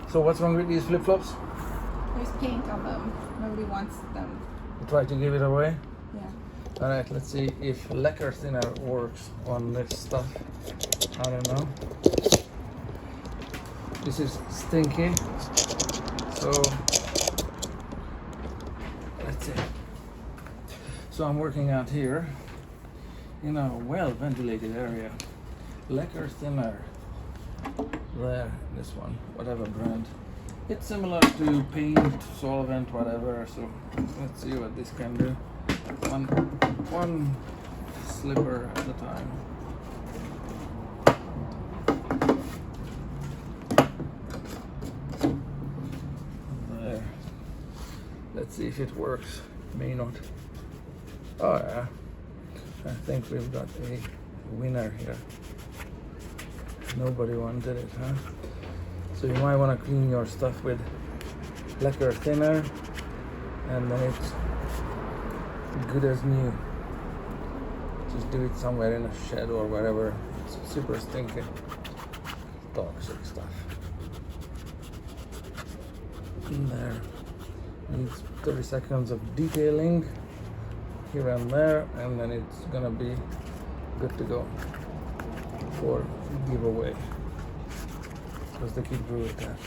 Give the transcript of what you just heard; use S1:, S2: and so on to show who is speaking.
S1: So what's wrong with these flip-flops?
S2: There's paint on them. Nobody wants them.
S1: You try to give it away?
S2: Yeah.
S1: Alright, let's see if lacquer thinner works on this stuff. I don't know. This is stinky. So let's see. So I'm working out here in a well ventilated area. Lacquer thinner. There, this one, whatever brand. It's similar to paint, solvent, whatever. So let's see what this can do. One slipper at a time. There. Let's see if it works. May not. Oh yeah. I think we've got a winner here. Nobody wanted it, huh? So you might want to clean your stuff with lacquer thinner, and then it's good as new. Just do it somewhere in a shed or wherever. It's super stinky, toxic stuff. In there. Needs 30 seconds of detailing here and there, and then it's gonna be good to go for giveaway, because they keep doing that.